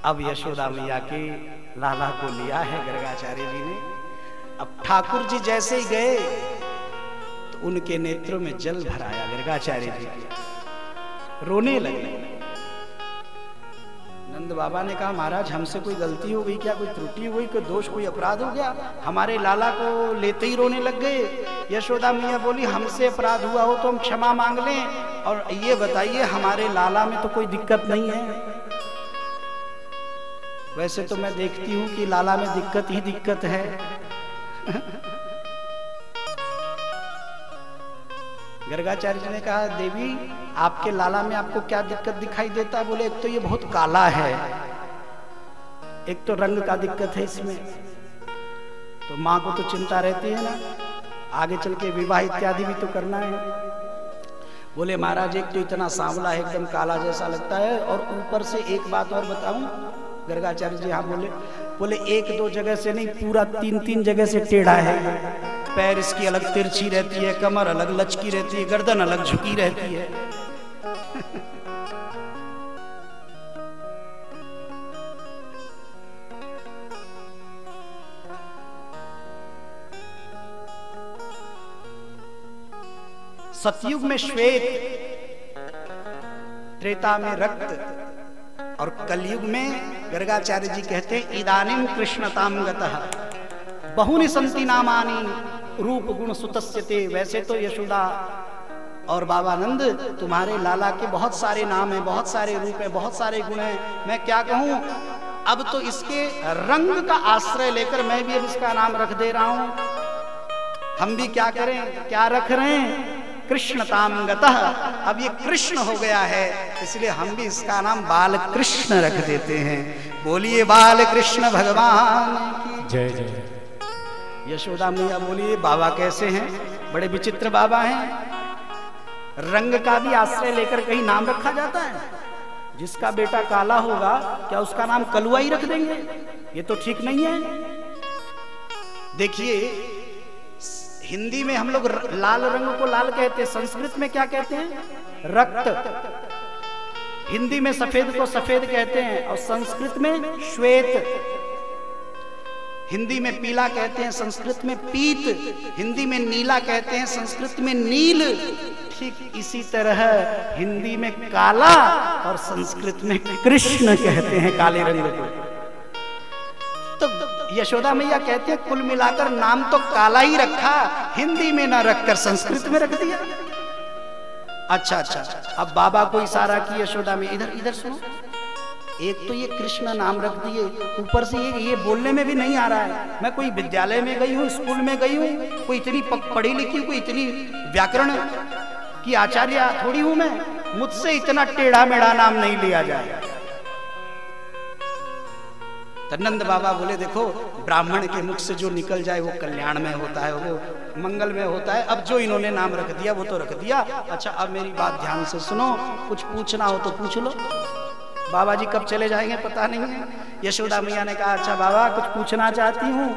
अब यशोदा मैया के लाला को लिया है गर्गाचार्य जी ने। अब ठाकुर जी जैसे ही गए तो उनके नेत्रों में जल भराया गर्गाचार्य जी के, रोने लगे। नंद बाबा ने कहा महाराज हमसे कोई गलती हो गई क्या, कोई त्रुटि हो गई, कोई दोष, कोई अपराध हो गया, हमारे लाला को लेते ही रोने लग गए। यशोदा मैया बोली हमसे अपराध हुआ हो तो हम क्षमा मांग लें, और ये बताइए हमारे लाला में तो कोई दिक्कत नहीं है। वैसे तो मैं देखती हूं कि लाला में दिक्कत ही दिक्कत है। गर्गाचार्य जी ने कहा देवी आपके लाला में आपको क्या दिक्कत दिखाई देता है? बोले एक तो ये बहुत काला है, एक तो रंग का दिक्कत है इसमें। तो माँ को तो चिंता रहती है ना, आगे चल के विवाह इत्यादि भी तो करना है। बोले महाराज एक तो इतना सांवला है, एकदम काला जैसा लगता है, और ऊपर से एक बात और बताऊं। गर्गाचार्य जी हाँ बोले एक दो जगह से नहीं, पूरा तीन तीन जगह से टेढ़ा है। पैर इसकी अलग तिरछी रहती है, कमर अलग लचकी रहती है, गर्दन अलग झुकी रहती है। सतयुग में श्वेत, त्रेता में रक्त, और कलयुग में गर्गाचार्य जी कहते हैं इदानीं कृष्णताम गतः बहुनि संति नामानि रूप गुण सुतस्यते। वैसे तो यशोदा और बाबा नंद तुम्हारे लाला के बहुत सारे नाम हैं, बहुत सारे रूप हैं, बहुत सारे गुण हैं, मैं क्या कहूं। अब तो इसके रंग का आश्रय लेकर मैं भी अब इसका नाम रख दे रहा हूं। हम भी क्या करें, क्या रख रहे हैं, कृष्णताम गतः। अब ये कृष्ण हो गया है, इसलिए हम भी इसका नाम बाल कृष्ण रख देते हैं। बोलिए बाल कृष्ण भगवान की जय जय। यशोदा मैया बोलिए बाबा कैसे हैं, बड़े विचित्र बाबा हैं। रंग का भी आश्रय लेकर कहीं नाम रखा जाता है? जिसका बेटा काला होगा क्या उसका नाम कलुआ ही रख देंगे? ये तो ठीक नहीं है। देखिए हिंदी में हम लोग लाल रंग को लाल कहते हैं, संस्कृत में क्या कहते हैं? रक्त। हिंदी में सफेद को सफेद कहते हैं, और संस्कृत में श्वेत। हिंदी में पीला कहते हैं, संस्कृत में पीत। हिंदी में नीला कहते हैं, संस्कृत में नील। ठीक इसी तरह हिंदी में काला और संस्कृत में कृष्ण कहते हैं काले रंग को। तो यशोदा मैया कहते हैं कुल मिलाकर नाम तो काला ही रखा, हिंदी में ना रखकर संस्कृत में रख दिया। अच्छा, अब बाबा को इशारा की यशोदा में, इधर इधर सुनो। एक तो ये कृष्ण नाम रख दिए, ऊपर से ये बोलने में भी नहीं आ रहा है। मैं कोई विद्यालय में गई हूँ, स्कूल में गई हूँ, कोई इतनी पढ़ी लिखी, कोई इतनी व्याकरण की आचार्य थोड़ी हूं मैं, मुझसे इतना टेढ़ा मेढ़ा नाम नहीं लिया जाए। नंद बाबा बोले देखो ब्राह्मण के मुख से जो निकल जाए वो कल्याण में होता है, वो मंगल में होता है। अब जो इन्होंने नाम रख दिया वो तो रख दिया। अच्छा अब मेरी बात ध्यान से सुनो, कुछ पूछना हो तो पूछ लो। बाबा जी कब चले जाएंगे पता नहीं है। यशोदा मैया ने कहा अच्छा बाबा कुछ पूछना चाहती हूँ।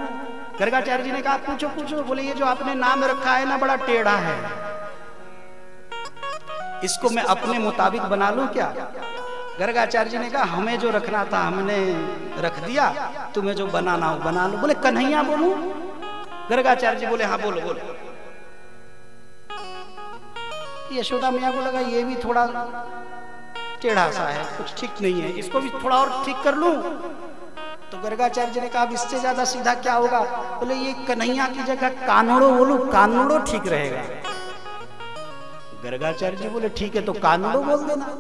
गर्गाचार्य जी ने कहा पूछो पूछो। बोले ये जो आपने नाम रखा है ना बड़ा टेढ़ा है, इसको मैं अपने मुताबिक बना लूं क्या? गर्गाचार्य जी ने कहा हमें जो रखना था हमने रख दिया, तुम्हें जो बनाना हो बना लो। बोले कन्हैया बोलूं? गर्गाचार्य जी बोले हाँ बोलो बोलो। यशोदा मैया को लगा ये भी थोड़ा टेढ़ा सा है, कुछ ठीक नहीं है, इसको भी थोड़ा और ठीक कर लूं। तो गर्गाचार्य जी ने कहा इससे ज्यादा सीधा क्या होगा? बोले ये कन्हैया की जगह कानूड़ो बोलूं, कानूड़ो ठीक रहेगा। गर्गाचार्य जी बोले ठीक है तो कानूड़ो बोल देना।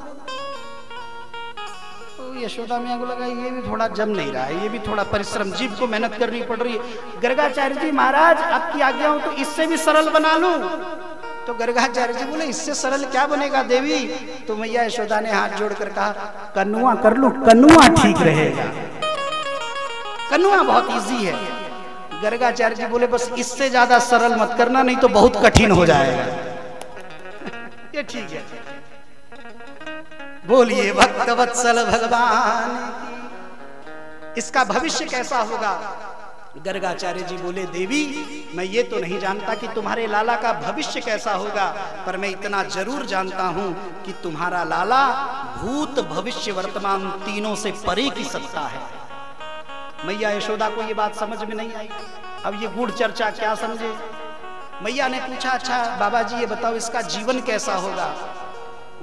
यशोदा मैया को लगा ये भी थोड़ा जम नहीं रहा है, ये भी थोड़ा परिश्रम, जीभ को मेहनत करनी पड़ रही है। गर्गाचार्य जी महाराज आपकी आज्ञा हो तो इससे भी सरल बना लूं। तो गर्गाचार्य जी बोले इससे सरल क्या बनेगा देवी? तो मैया यशोदा ने हाथ जोड़कर कहा कन्नुआ कर लूं, कन्नुआ ठीक रहेगा, कन्नुआ बहुत इजी है। गर्गाचार्य जी बोले बस इससे ज्यादा सरल मत करना नहीं तो बहुत कठिन हो जाएगा। ये ठीक है। बोलिए भक्त वत्सल भगवान की। इसका भविष्य कैसा होगा? गर्गाचार्य जी बोले देवी मैं ये तो नहीं जानता कि तुम्हारे लाला का भविष्य कैसा होगा, पर मैं इतना जरूर जानता हूं कि तुम्हारा लाला भूत भविष्य वर्तमान तीनों से परे की सत्ता है। मैया यशोदा को ये बात समझ में नहीं आई। अब ये गूढ़ चर्चा क्या समझे। मैया ने पूछा, अच्छा बाबा जी ये बताओ इसका जीवन कैसा होगा।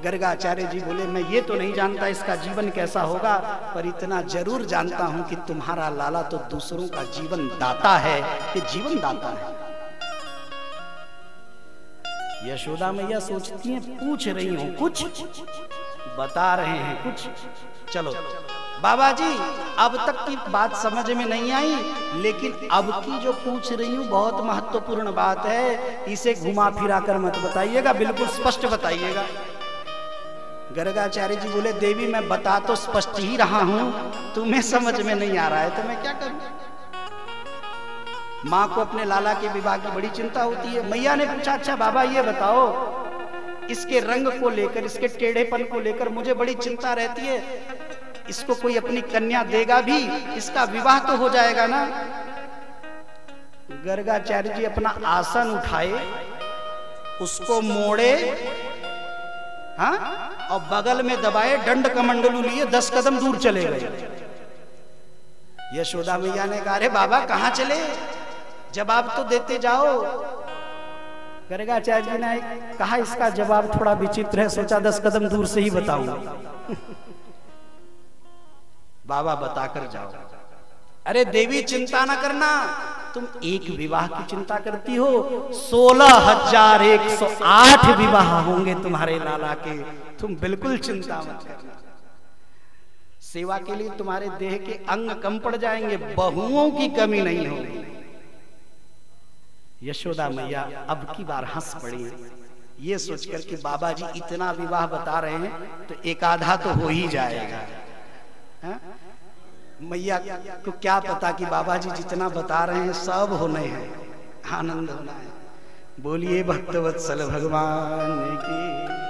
गर्गाचार्य जी बोले, मैं ये तो नहीं जानता इसका जीवन कैसा होगा, पर इतना जरूर जानता हूं कि तुम्हारा लाला तो दूसरों का जीवन दाता है, ये जीवन दाता है। यशोदा मैया सोचती हैं, पूछ रही हूं कुछ, बता रहे हैं कुछ। चलो बाबा जी अब तक की बात समझ में नहीं आई, लेकिन अब की जो पूछ रही हूं बहुत महत्वपूर्ण बात है, इसे घुमा फिरा कर मत बताइएगा, बिल्कुल स्पष्ट बताइएगा। गर्गाचार्य जी बोले, देवी मैं बता तो स्पष्ट ही रहा हूं, तुम्हें समझ में नहीं आ रहा है तो मैं क्या करूं। माँ को अपने लाला के विवाह की बड़ी चिंता होती है। मैया ने पूछा, अच्छा बाबा ये बताओ इसके रंग को लेकर, इसके टेढ़ेपन को लेकर मुझे बड़ी चिंता रहती है, इसको कोई अपनी कन्या देगा भी, इसका विवाह तो हो जाएगा ना। गर्गाचार्य जी अपना आसन उठाए, उसको मोड़े, हाँ, और बगल में दबाए, दंड कमंडलू लिए 10 कदम दूर चले गए। यशोदा मैया ने कहा, अरे बाबा कहां चले, जवाब तो देते जाओ। गर्गाचार्य जी ने कहा, इसका जवाब थोड़ा विचित्र है, सोचा 10 कदम दूर से ही बताऊंगा। बाबा बताकर जाओ। अरे देवी चिंता ना करना, तुम एक विवाह की चिंता करती हो, 16,108 विवाह होंगे तुम्हारे लाला के, तुम बिल्कुल चिंता मत करना। सेवा के लिए तुम्हारे देह के अंग कम पड़ जाएंगे, बहुओं की कमी नहीं होगी। यशोदा मैया अब की बार हंस पड़ी, ये सोचकर कि बाबा जी इतना विवाह बता रहे हैं तो एक आधा तो हो ही जाएगा। हा? मैया को क्या पता कि बाबा जी जितना बता रहे हैं सब होने हैं, आनंद होना है। बोलिए भक्तवत्सल भगवान की।